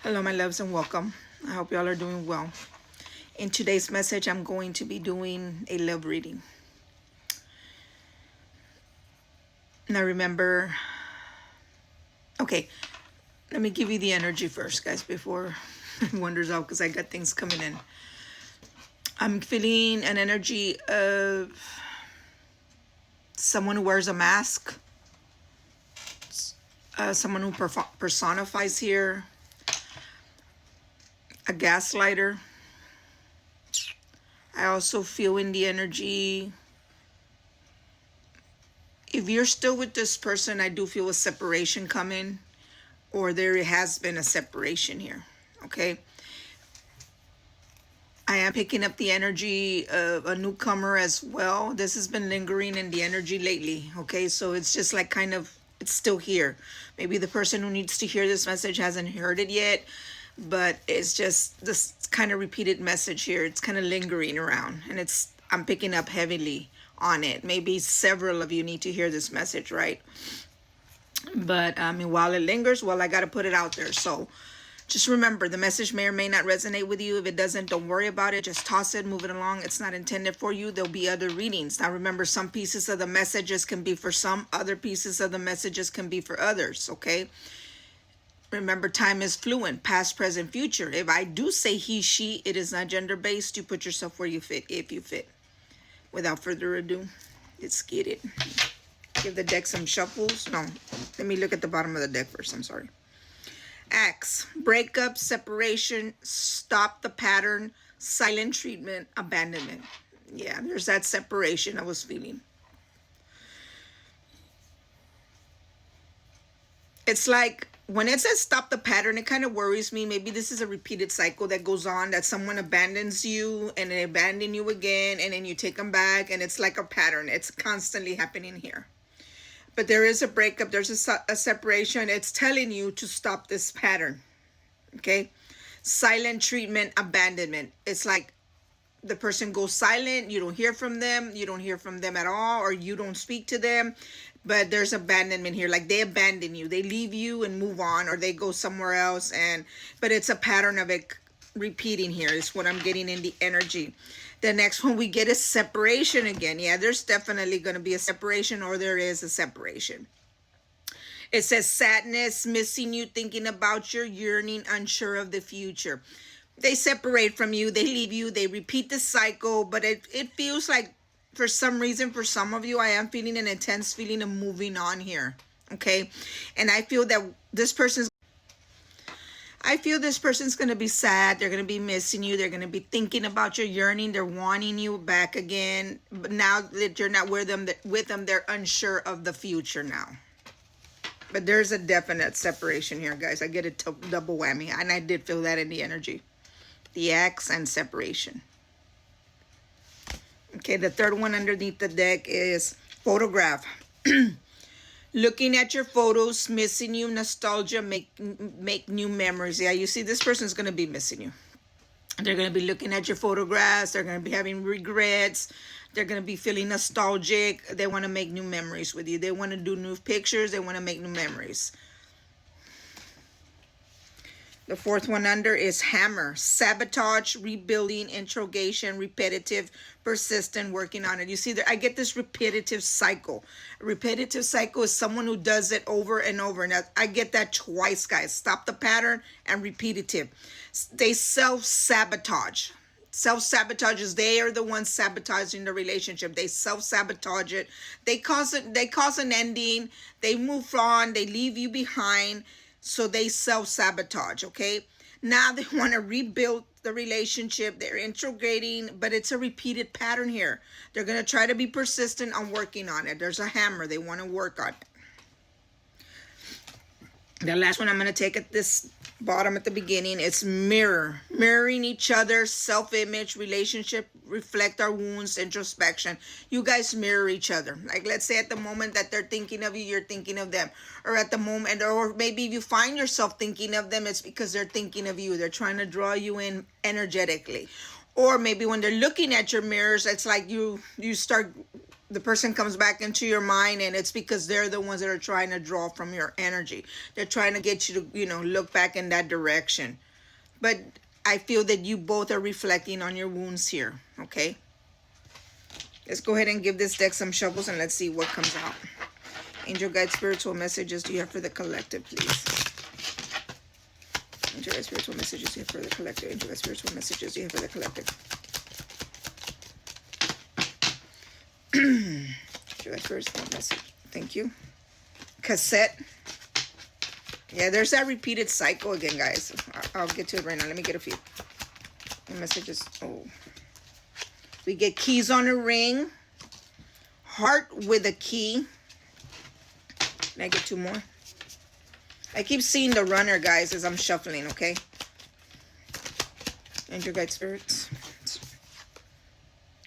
Hello, my loves, and welcome. I hope y'all are doing well. In today's message, I'm going to be doing a love reading. Now, remember, okay, let me give you the energy first, guys, before it wanders out because I got things coming in. I'm feeling an energy of someone who wears a mask, someone who personifies here, a gaslighter. I also feel in the energy, if you're still with this person, I do feel a separation coming, or there has been a separation here, okay? I am picking up the energy of a newcomer as well. This has been lingering in the energy lately, okay? So it's just like kind of, it's still here. Maybe the person who needs to hear this message hasn't heard it yet, but it's just this kind of repeated message here. It's kind of lingering around, and I'm picking up heavily on it. Maybe several of you need to hear this message, right? But while it lingers, well, I got to put it out there. So just remember, the message may or may not resonate with you. If it doesn't, don't worry about it. Just toss it, move it along. It's not intended for you. There'll be other readings. Now, remember, some pieces of the messages can be for some, other pieces of the messages can be for others, okay? Remember, time is fluent, past, present, future. If I do say he, she, it is not gender-based. You put yourself where you fit, if you fit. Without further ado, let's get it. Give the deck some shuffles. No, let me look at the bottom of the deck first. I'm sorry. Axe, breakup, separation, stop the pattern, silent treatment, abandonment. Yeah, there's that separation I was feeling. It's like when it says stop the pattern, it kind of worries me. Maybe this is a repeated cycle that goes on, that someone abandons you and they abandon you again, and then you take them back, and it's like a pattern. It's constantly happening here. But there is a breakup, there's a separation. It's telling you to stop this pattern, okay? Silent treatment, abandonment. It's like the person goes silent, you don't hear from them, at all, or you don't speak to them. But there's abandonment here, like they abandon you, they leave you and move on, or they go somewhere else. But it's a pattern of it repeating here is what I'm getting in the energy. The next one we get is separation again. Yeah, there's definitely going to be a separation, or there is a separation. It says sadness, missing you, thinking about you, yearning, unsure of the future. They separate from you, they leave you, they repeat the cycle, but it feels like for some reason, for some of you, I am feeling an intense feeling of moving on here, okay? And I feel that this person's going to be sad. They're going to be missing you. They're going to be thinking about you, yearning. They're wanting you back again. But now that you're not with them, they're unsure of the future now. But there's a definite separation here, guys. I get a double whammy. And I did feel that in the energy. The axe and separation. Okay, the third one underneath the deck is photograph. Looking at your photos, missing you, nostalgia, make new memories. Yeah, you see, this person's going to be missing you. They're going to be looking at your photographs. They're going to be having regrets. They're going to be feeling nostalgic. They want to make new memories with you. They want to do new pictures. They want to make new memories. The fourth one under is hammer, sabotage, rebuilding, interrogation, repetitive, persistent, working on it. You see there, I get this repetitive cycle. A repetitive cycle is someone who does it over and over. Now, I get that twice, guys. Stop the pattern and repetitive. They self-sabotage. Self-sabotage is they are the ones sabotaging the relationship. They self-sabotage it. They cause an ending. They move on. They leave you behind. So they self-sabotage, okay? Now they want to rebuild the relationship. They're integrating, but it's a repeated pattern here. They're going to try to be persistent on working on it. There's a hammer. They want to work on it. The last one I'm going to take at this bottom at the beginning, it's mirror. Mirroring each other, self-image, relationship, reflect our wounds, introspection. You guys mirror each other. Like, let's say at the moment that they're thinking of you, you're thinking of them. Or at the moment, or maybe if you find yourself thinking of them, it's because they're thinking of you. They're trying to draw you in energetically. Or maybe when they're looking at your mirrors, it's like you start the person comes back into your mind, and it's because they're the ones that are trying to draw from your energy. They're trying to get you to, look back in that direction. But I feel that you both are reflecting on your wounds here, okay? Let's go ahead and give this deck some shuffles and let's see what comes out. Angel guide, spiritual messages do you have for the collective, please? Angel guide, spiritual messages do you have for the collective? Angel guide, spiritual messages do you have for the collective? Angel guide, spiritual message. Thank you. Cassette. Yeah, there's that repeated cycle again, guys. I'll get to it right now. Let me get a few. The messages. Oh. We get keys on a ring. Heart with a key. Can I get two more? I keep seeing the runner, guys, as I'm shuffling, okay? Angel guide spirits.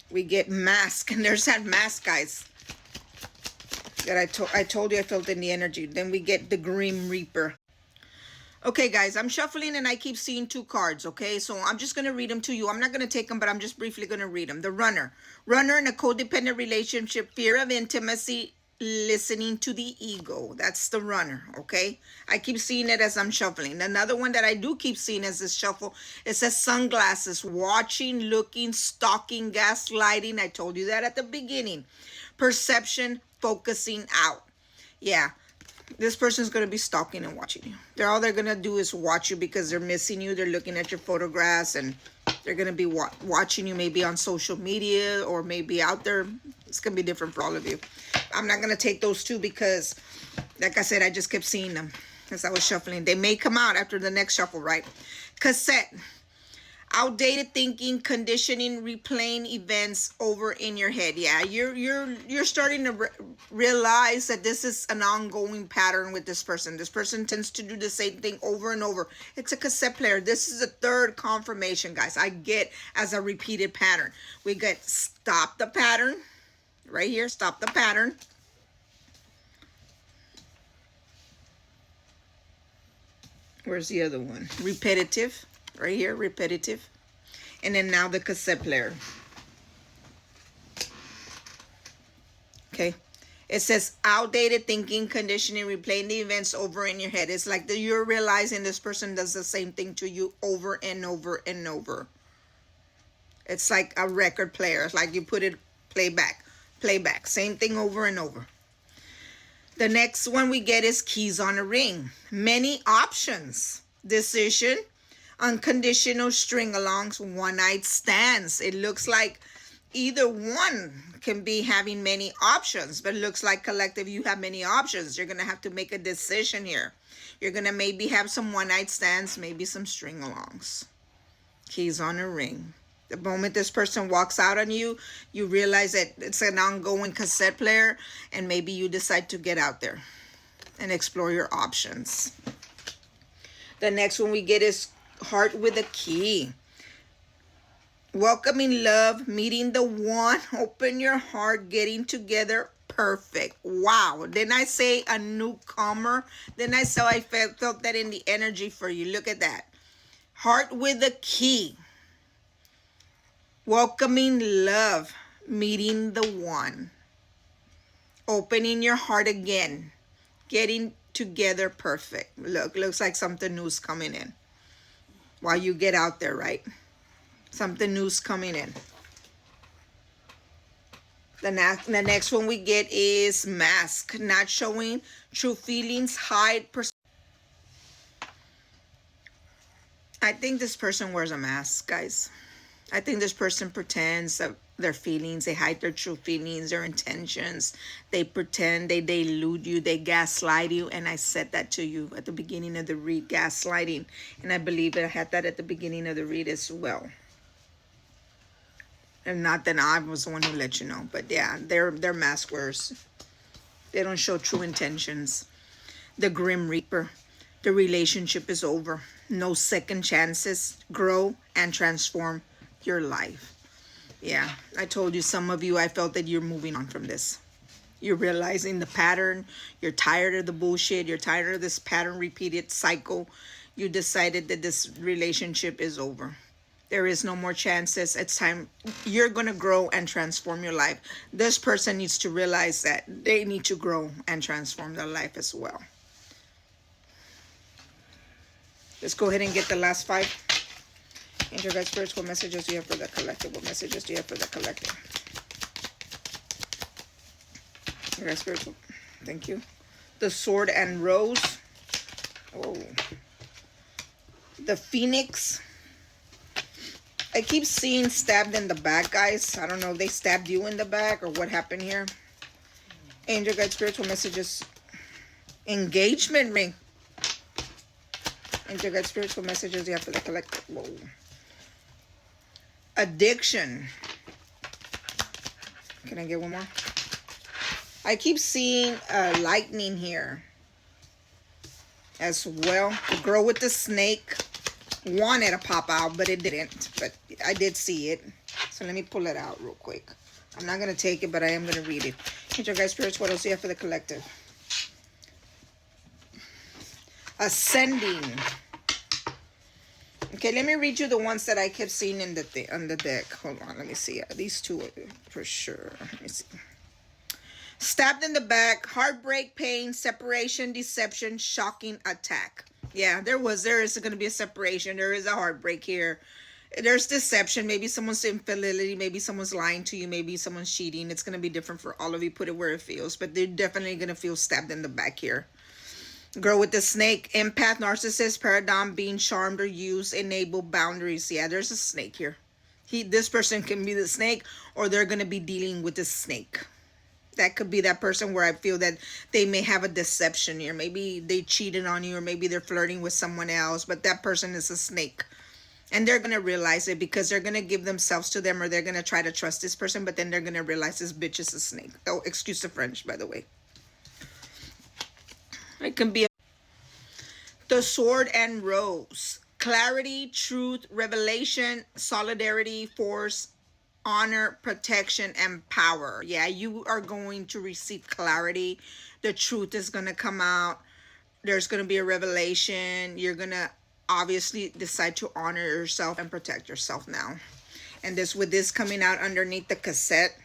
We get mask, and there's that mask, guys. That I told you I felt in the energy. Then we get the Grim Reaper. Okay, guys, I'm shuffling and I keep seeing two cards, okay? So I'm just going to read them to you. I'm not going to take them, but I'm just briefly going to read them. The runner. Runner in a codependent relationship, fear of intimacy, listening to the ego. That's the runner, okay? I keep seeing it as I'm shuffling. Another one that I do keep seeing as this shuffle, it says sunglasses, watching, looking, stalking, gaslighting. I told you that at the beginning. Perception, focusing out. Yeah. This person's going to be stalking and watching you. All they're going to do is watch you because they're missing you. They're looking at your photographs and they're going to be watching you maybe on social media or maybe out there. It's going to be different for all of you. I'm not going to take those two because, like I said, I just kept seeing them as I was shuffling. They may come out after the next shuffle, right? Cassette. Outdated thinking, conditioning, replaying events over in your head. Yeah, you're starting to realize that this is an ongoing pattern with this person. This person tends to do the same thing over and over. It's a cassette player. This is a third confirmation, guys. I get as a repeated pattern. We get stop the pattern. Right here, stop the pattern. Where's the other one? Repetitive. Right here, repetitive. And then now the cassette player. Okay. It says outdated thinking, conditioning, replaying the events over in your head. It's like you're realizing this person does the same thing to you over and over and over. It's like a record player. It's like you put it playback. Same thing over and over. The next one we get is keys on a ring. Many options. Decision. Unconditional string-alongs, one-night stands. It looks like either one can be having many options, but it looks like collective, you have many options. You're going to have to make a decision here. You're going to maybe have some one-night stands, maybe some string-alongs. Keys on a ring. The moment this person walks out on you, you realize that it's an ongoing cassette player, and maybe you decide to get out there and explore your options. The next one we get is heart with a key. Welcoming love, meeting the one, open your heart, getting together, perfect. Wow. Didn't I say a newcomer? Then I felt that in the energy for you. Look at that. Heart with a key. Welcoming love, meeting the one. Opening your heart again. Getting together, perfect. Looks like something new's coming in. While you get out there, right? Something new's coming in. The next one we get is mask. Not showing true feelings, hide. I think this person wears a mask, guys. I think this person pretends that their feelings, they hide their true feelings, their intentions. They pretend, they delude you, they gaslight you. And I said that to you at the beginning of the read, gaslighting. And I believe I had that at the beginning of the read as well. And not that I was the one who let you know. But yeah, they're mask wearers. They don't show true intentions. The Grim Reaper. The relationship is over. No second chances. Grow and transform your life. Yeah, I told you, some of you, I felt that you're moving on from this. You're realizing the pattern. You're tired of the bullshit. You're tired of this pattern repeated cycle. You decided that this relationship is over. There is no more chances. It's time. You're going to grow and transform your life. This person needs to realize that they need to grow and transform their life as well. Let's go ahead and get the last 5. Angel guide spirits, what messages do you have for the collective? What messages do you have for the collective? Angel guide spirits, thank you. The sword and rose. Oh. The phoenix. I keep seeing stabbed in the back, guys. I don't know if they stabbed you in the back or what happened here. Angel guide spiritual messages. Engagement ring. Angel guide spiritual messages you have for the collective. Whoa. Addiction. Can I get one more? I keep seeing lightning here as well. The girl with the snake wanted to pop out, but it didn't. But I did see it. So let me pull it out real quick. I'm not going to take it, but I am going to read it. Angel guide spirits, what else do you have for the collective? Ascending. Okay, let me read you the ones that I kept seeing in on the deck. Hold on, let me see. These two for sure. Let me see. Stabbed in the back, heartbreak, pain, separation, deception, shocking attack. Yeah, there is going to be a separation. There is a heartbreak here. There's deception. Maybe someone's infidelity. Maybe someone's lying to you. Maybe someone's cheating. It's going to be different for all of you. Put it where it feels. But they're definitely going to feel stabbed in the back here. Girl with the snake, empath, narcissist, paradigm, being charmed or used, enable boundaries. Yeah, there's a snake here. This person can be the snake, or they're going to be dealing with the snake. That could be that person where I feel that they may have a deception here. Maybe they cheated on you, or maybe they're flirting with someone else, but that person is a snake. And they're going to realize it because they're going to give themselves to them, or they're going to try to trust this person, but then they're going to realize this bitch is a snake. Oh, excuse the French, by the way. It can be the sword and rose. Clarity, truth, revelation, solidarity, force, honor, protection, and power. Yeah, you are going to receive clarity. The truth is going to come out. There's going to be a revelation. You're going to obviously decide to honor yourself and protect yourself now. And with this coming out underneath the cassette,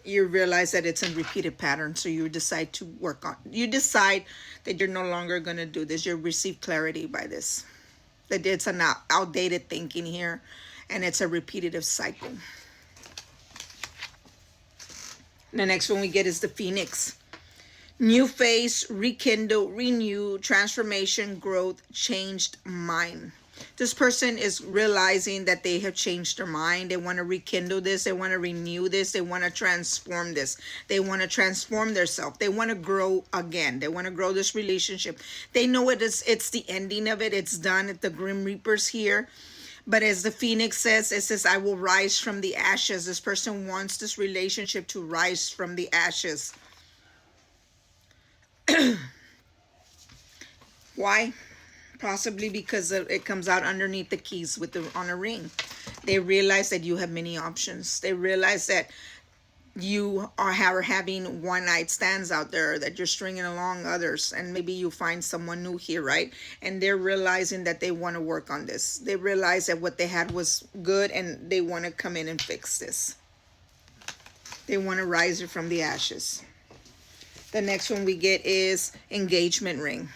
you realize that it's a repeated pattern. So you decide to work on. You decide that you're no longer going to do this. You receive clarity by this. That it's an outdated thinking here. And it's a repetitive cycle. The next one we get is the Phoenix. New face, rekindle, renew, transformation, growth, changed mind. This person is realizing that they have changed their mind. They want to rekindle this. They want to renew this. They want to transform this. They want to transform themselves. They want to grow again. They want to grow this relationship. They know it's the ending of it. It's done. At the Grim Reaper's here. But as the Phoenix says, it says, I will rise from the ashes. This person wants this relationship to rise from the ashes. Why? Possibly because it comes out underneath the keys on a ring. They realize that you have many options. They realize that you are having one night stands out there, that you're stringing along others, and maybe you find someone new here, right? And they're realizing that they want to work on this. They realize that what they had was good, and they want to come in and fix this. They want to rise it from the ashes. The next one we get is engagement ring.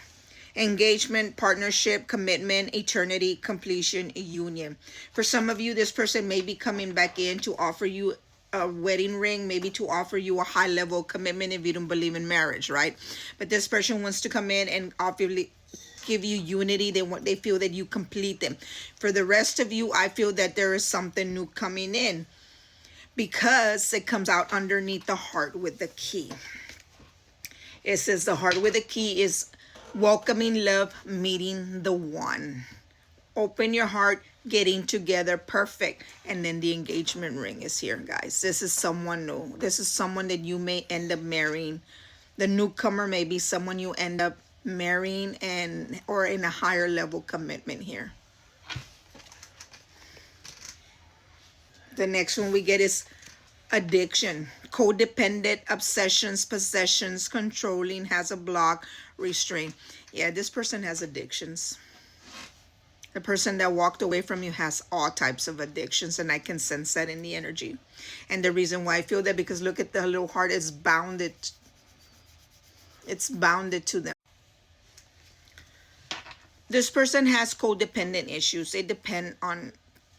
Engagement, partnership, commitment, eternity, completion, union. For some of you, this person may be coming back in to offer you a wedding ring, maybe to offer you a high level commitment if you don't believe in marriage, right? But this person wants to come in and obviously give you unity. They feel that you complete them. For the rest of you, I feel that there is something new coming in because it comes out underneath the heart with the key. It says the heart with the key is welcoming love, meeting the one. Open your heart, getting together, perfect. And then the engagement ring is here, guys. This is someone new. This is someone that you may end up marrying. The newcomer may be someone you end up marrying or in a higher level commitment here. The next one we get is addiction, codependent, obsessions, possessions, controlling, has a block, restraint. Yeah, this person has addictions. The person that walked away from you has all types of addictions, and I can sense that in the energy. And the reason why I feel that, because look at the little heart, it's bounded. It's bounded to them. This person has codependent issues. They depend on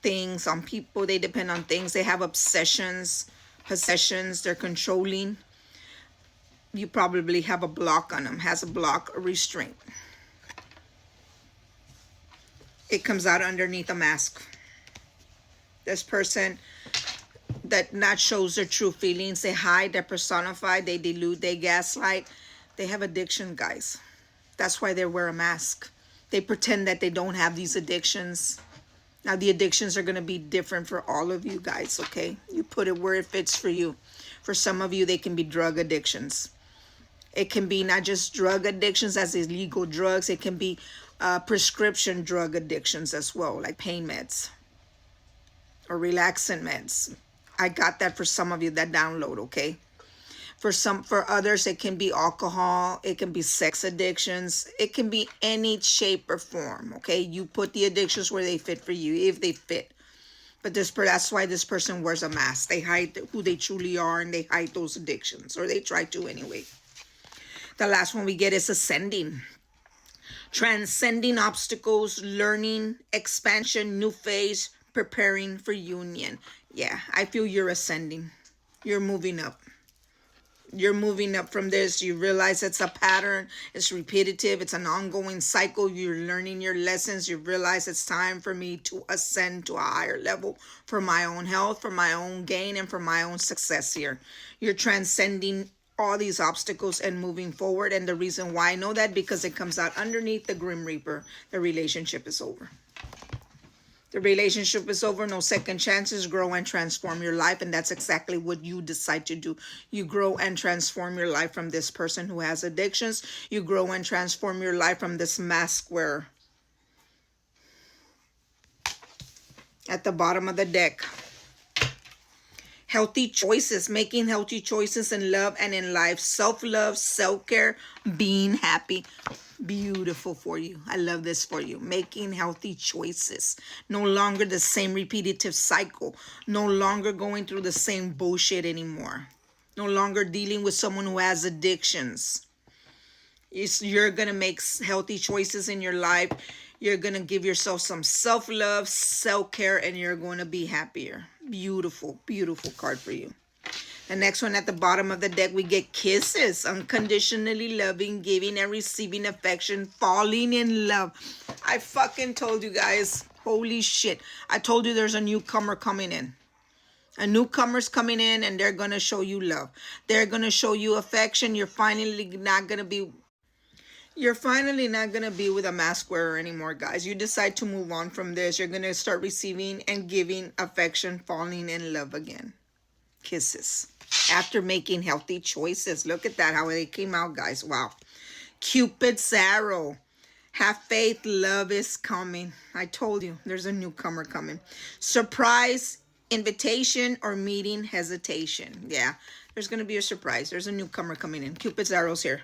things, on people. They depend on things. They have obsessions, possessions. They're controlling. You probably have a block on them, has a block, a restraint. It comes out underneath a mask. This person that not shows their true feelings. They hide, they personify, they delude, they gaslight. They have addiction, guys. That's why they wear a mask. They pretend that they don't have these addictions. Now, the addictions are going to be different for all of you guys, okay? You put it where it fits for you. For some of you, they can be drug addictions. It can be not just drug addictions as illegal drugs. It can be prescription drug addictions as well, like pain meds or relaxant meds. I got that for some of you, that download, okay? For others, it can be alcohol. It can be sex addictions. It can be any shape or form, okay? You put the addictions where they fit for you, if they fit. But that's why this person wears a mask. They hide who they truly are, and they hide those addictions, or they try to anyway. The last one we get is ascending. Transcending obstacles, learning, expansion, new phase, preparing for union. Yeah, I feel you're ascending. You're moving up. You're moving up from this. You realize it's a pattern. It's repetitive. It's an ongoing cycle. You're learning your lessons. You realize it's time for me to ascend to a higher level for my own health, for my own gain, and for my own success here. You're transcending all these obstacles and moving forward. And the reason why I know that, because it comes out underneath the Grim Reaper. The relationship is over. The relationship is over. No second chances. Grow and transform your life. And that's exactly what you decide to do. You grow and transform your life from this person who has addictions. You grow and transform your life from this mask wearer. At the bottom of the deck. Healthy choices. Making healthy choices in love and in life. Self-love, self-care, being happy. Beautiful for you. I love this for you. Making healthy choices. No longer the same repetitive cycle. No longer going through the same bullshit anymore. No longer dealing with someone who has addictions. You're going to make healthy choices in your life. You're going to give yourself some self-love, self-care, and you're going to be happier. Beautiful, beautiful card for you. The next one at the bottom of the deck, we get kisses. Unconditionally loving, giving and receiving affection, falling in love. I fucking told you guys. Holy shit. I told you there's a newcomer coming in. A newcomer's coming in, and they're going to show you love. They're going to show you affection. You're finally not going to be with a mask wearer anymore, guys. You decide to move on from this. You're going to start receiving and giving affection, falling in love again. Kisses. After making healthy choices. Look at that, how they came out, guys. Wow. Cupid's arrow. Have faith, love is coming. I told you, there's a newcomer coming. Surprise, invitation, or meeting hesitation. Yeah, there's going to be a surprise. There's a newcomer coming in. Cupid's arrow's here.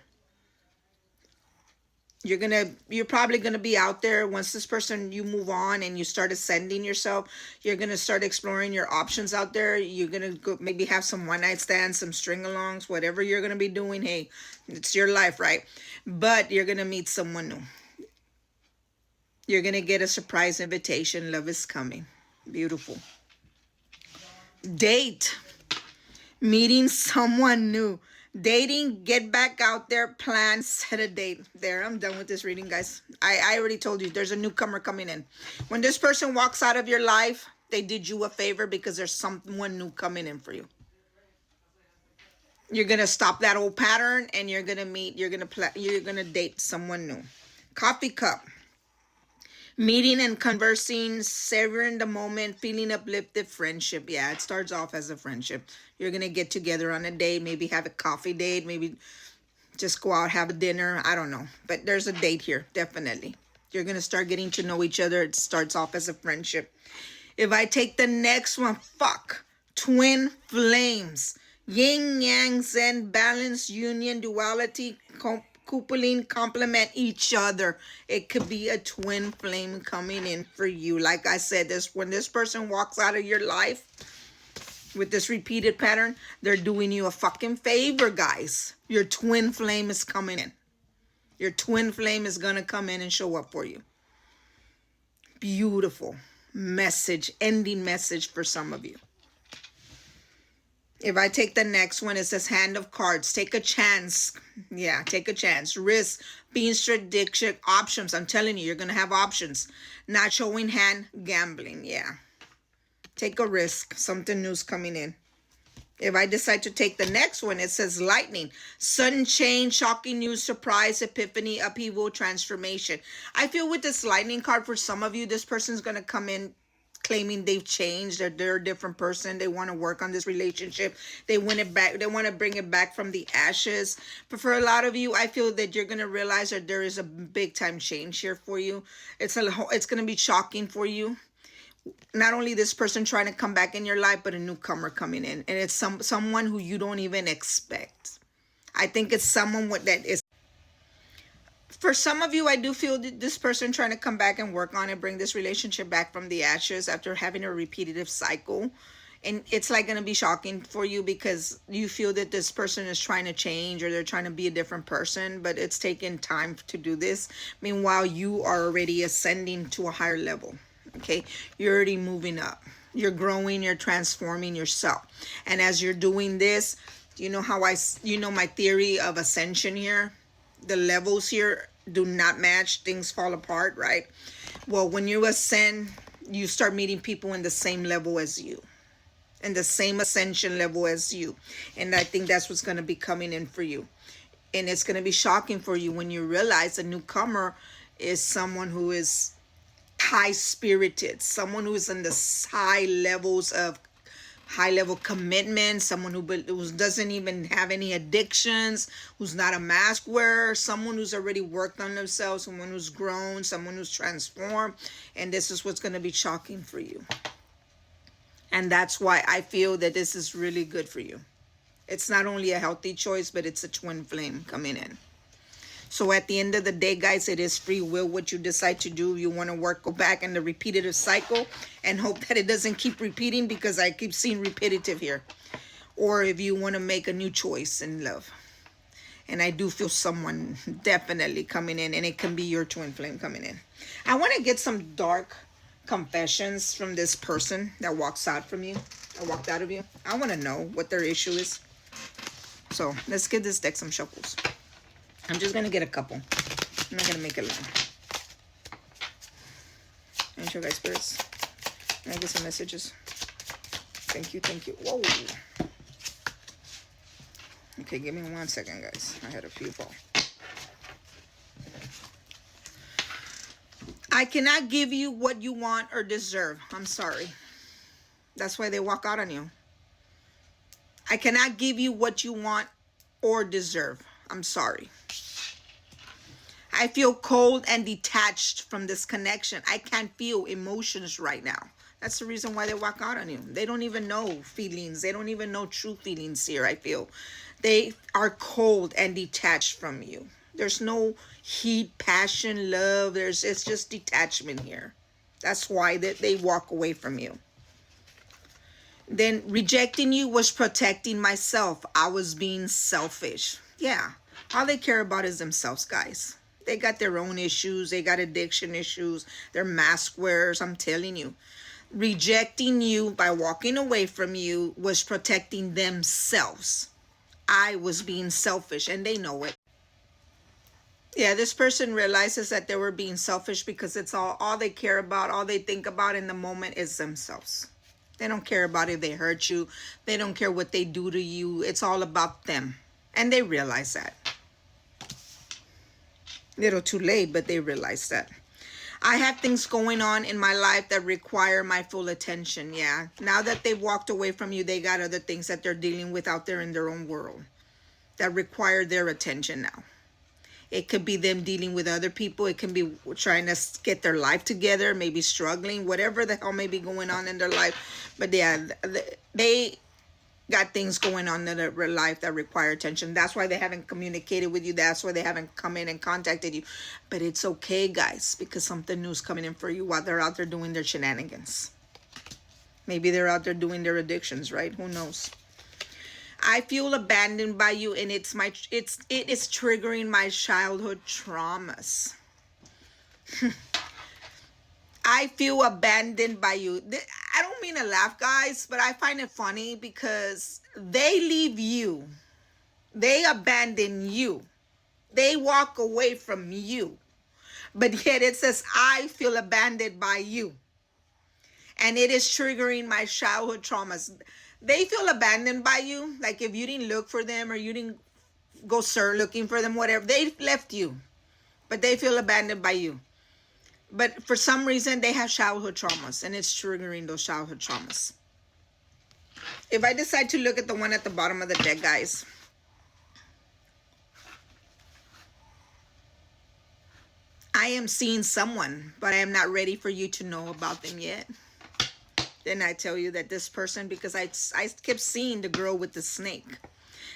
You're probably going to be out there once this person, you move on and you start ascending yourself. You're going to start exploring your options out there. You're going to go maybe have some one night stands, some string alongs, whatever you're going to be doing. Hey, it's your life, right? But you're going to meet someone new. You're going to get a surprise invitation. Love is coming. Beautiful. Date. Meeting someone new. Dating, get back out there, plan, set a date. There, I'm done with this reading, guys. I already told you, there's a newcomer coming in. When this person walks out of your life, they did you a favor because there's someone new coming in for you. You're going to stop that old pattern, and you're going to meet, you're going to date someone new. Coffee cup. Meeting and conversing, savoring the moment, feeling uplifted, friendship. Yeah, it starts off as a friendship. You're going to get together on a date, maybe have a coffee date, maybe just go out, have a dinner. I don't know. But there's a date here, definitely. You're going to start getting to know each other. It starts off as a friendship. If I take the next one, twin flames. Yin, yang, zen, balance, union, duality, coupling, complement each other. It could be a twin flame coming in for you. Like I said, this when this person walks out of your life with this repeated pattern, they're doing you a fucking favor, guys. Your twin flame is coming in. Your twin flame is going to come in and show up for you. Beautiful message, ending message for some of you. If I take the next one, it says Hand of Cards. Take a chance. Yeah, take a chance. Risk, being strategic, options. I'm telling you, you're going to have options. Not showing hand, gambling. Yeah. Take a risk. Something new's coming in. If I decide to take the next one, it says Lightning. Sudden change, shocking news, surprise, epiphany, upheaval, transformation. I feel with this Lightning card, for some of you, this person's going to come in claiming they've changed, that they're a different person. They want to work on this relationship. They want it back. They want to bring it back from the ashes. But for a lot of you, I feel that you're going to realize that there is a big time change here for you. It's going to be shocking for you. Not only this person trying to come back in your life, but a newcomer coming in. And it's someone who you don't even expect. I think it's someone that is. For some of you, I do feel that this person trying to come back and work on it, bring this relationship back from the ashes after having a repetitive cycle. And it's like going to be shocking for you because you feel that this person is trying to change or they're trying to be a different person, but it's taking time to do this. Meanwhile, you are already ascending to a higher level. Okay, you're already moving up. You're growing, you're transforming yourself. And as you're doing this, you know how my theory of ascension here? The levels here do not match. Things fall apart, right? Well, when you ascend, you start meeting people in the same level as you, in the same ascension level as you. And I think that's what's going to be coming in for you. And it's going to be shocking for you when you realize a newcomer is someone who is high-spirited, someone who is in the high-level commitment, someone who doesn't even have any addictions, who's not a mask wearer, someone who's already worked on themselves, someone who's grown, someone who's transformed. And this is what's going to be shocking for you. And that's why I feel that this is really good for you. It's not only a healthy choice, but it's a twin flame coming in. So at the end of the day, guys, it is free will what you decide to do. You want to go back in the repetitive cycle and hope that it doesn't keep repeating, because I keep seeing repetitive here. Or if you want to make a new choice in love. And I do feel someone definitely coming in, and it can be your twin flame coming in. I want to get some dark confessions from this person that walks out from you, or walked out of you. I want to know what their issue is. So let's give this deck some shuffles. I'm just going to get a couple. I'm not going to make it long. And show guys spirits. Can I get some messages? Thank you, thank you. Whoa. Okay, give me 1 second, guys. I had a few fall. I cannot give you what you want or deserve. I'm sorry. That's why they walk out on you. I cannot give you what you want or deserve. I'm sorry. I feel cold and detached from this connection. I can't feel emotions right now. That's the reason why they walk out on you. They don't even know feelings. They don't even know true feelings here, I feel. They are cold and detached from you. There's no heat, passion, love. It's just detachment here. That's why they walk away from you. Then rejecting you was protecting myself. I was being selfish. Yeah. All they care about is themselves, guys. They got their own issues. They got addiction issues. They're mask wearers. I'm telling you. Rejecting you by walking away from you was protecting themselves. I was being selfish, and they know it. Yeah, this person realizes that they were being selfish because it's all they care about, all they think about in the moment is themselves. They don't care about if they hurt you. They don't care what they do to you. It's all about them. And they realize that. Little too late, but they realize that. I have things going on in my life that require my full attention. Yeah. Now that they've walked away from you, they got other things that they're dealing with out there in their own world that require their attention now. It could be them dealing with other people. It can be trying to get their life together, maybe struggling, whatever the hell may be going on in their life. But yeah, got things going on in their life that require attention. That's why they haven't communicated with you. That's why they haven't come in and contacted you. But it's okay, guys, because something new is coming in for you while they're out there doing their shenanigans. Maybe they're out there doing their addictions, right? Who knows? I feel abandoned by you, and it is triggering my childhood traumas. I feel abandoned by you. I don't mean to laugh, guys, but I find it funny because they leave you. They abandon you. They walk away from you. But yet it says, I feel abandoned by you. And it is triggering my childhood traumas. They feel abandoned by you. Like if you didn't look for them or you didn't go looking for them, whatever. They left you. But they feel abandoned by you. But for some reason, they have childhood traumas. And it's triggering those childhood traumas. If I decide to look at the one at the bottom of the deck, guys. I am seeing someone, but I am not ready for you to know about them yet. Then I tell you that this person, because I kept seeing the girl with the snake.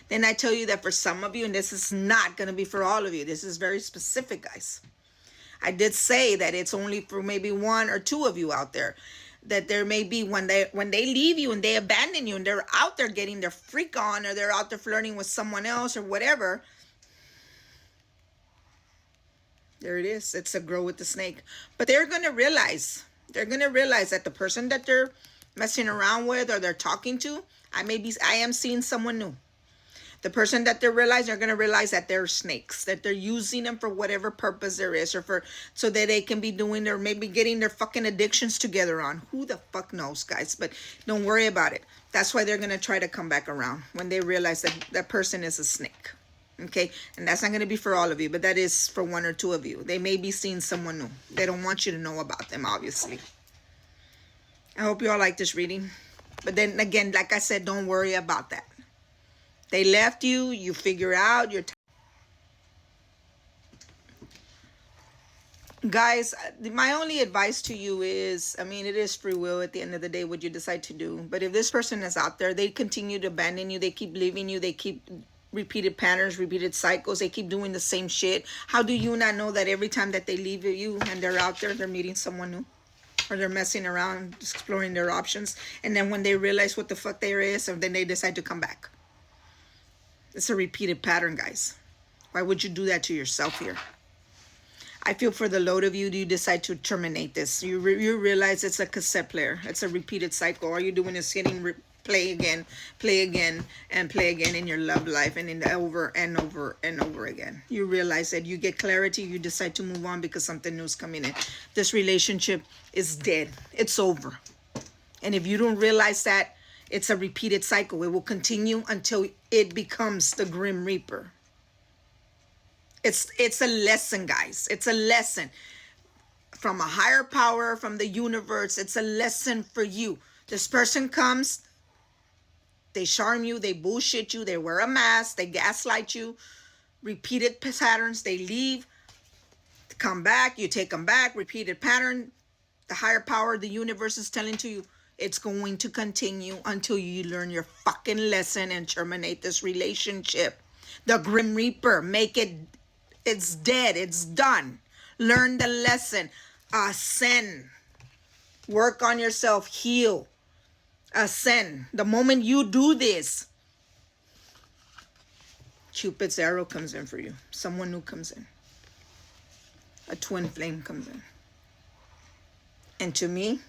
Then I tell you that for some of you, and this is not going to be for all of you. This is very specific, guys. I did say that it's only for maybe one or two of you out there. That there may be when they leave you and they abandon you and they're out there getting their freak on, or they're out there flirting with someone else or whatever. There it is. It's a girl with the snake. But they're going to realize that the person that they're messing around with or they're talking to, I am seeing someone new. The person that they're going to realize that they're snakes, that they're using them for whatever purpose there is, or so that they can be doing their, maybe getting their fucking addictions together on. Who the fuck knows, guys? But don't worry about it. That's why they're going to try to come back around when they realize that that person is a snake. Okay, and that's not going to be for all of you, but that is for one or two of you. They may be seeing someone new. They don't want you to know about them, obviously. I hope you all like this reading. But then again, like I said, don't worry about that. They left you. You figure out your guys, my only advice to you is, I mean, it is free will at the end of the day what you decide to do. But if this person is out there, they continue to abandon you. They keep leaving you. They keep repeated patterns, repeated cycles. They keep doing the same shit. How do you not know that every time that they leave you and they're out there, they're meeting someone new? Or they're messing around, exploring their options. And then when they realize what the fuck there is, and then they decide to come back. It's a repeated pattern, guys. Why would you do that to yourself here? I feel for the load of you, do you decide to terminate this? You realize it's a cassette player. It's a repeated cycle. All you're doing is hitting play again, and play again in your love life, and in the over and over and over again. You realize that you get clarity, you decide to move on because something new is coming in. This relationship is dead. It's over. And if you don't realize that, it's a repeated cycle. It will continue until it becomes the Grim Reaper. It's a lesson, guys. It's a lesson from a higher power, from the universe. It's a lesson for you. This person comes, they charm you, they bullshit you, they wear a mask, they gaslight you, repeated patterns, they leave, come back, you take them back, repeated pattern. The higher power, the universe is telling to you, it's going to continue until you learn your fucking lesson and terminate this relationship. The Grim Reaper, it's dead, it's done. Learn the lesson, ascend, work on yourself, heal. Ascend. The moment you do this, Cupid's arrow comes in for you. Someone new comes in. A twin flame comes in. And to me,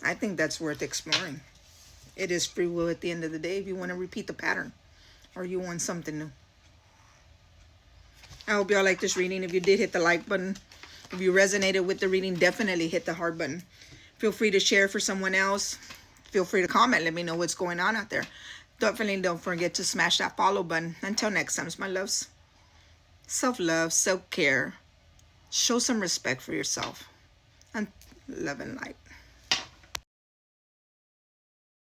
I think that's worth exploring. It is free will at the end of the day if you want to repeat the pattern or you want something new. I hope y'all like this reading. If you did, hit the like button. If you resonated with the reading, definitely hit the heart button. Feel free to share for someone else. Feel free to comment. Let me know what's going on out there. Definitely don't forget to smash that follow button. Until next time, my loves. Self-love, self-care. Show some respect for yourself. And love and light.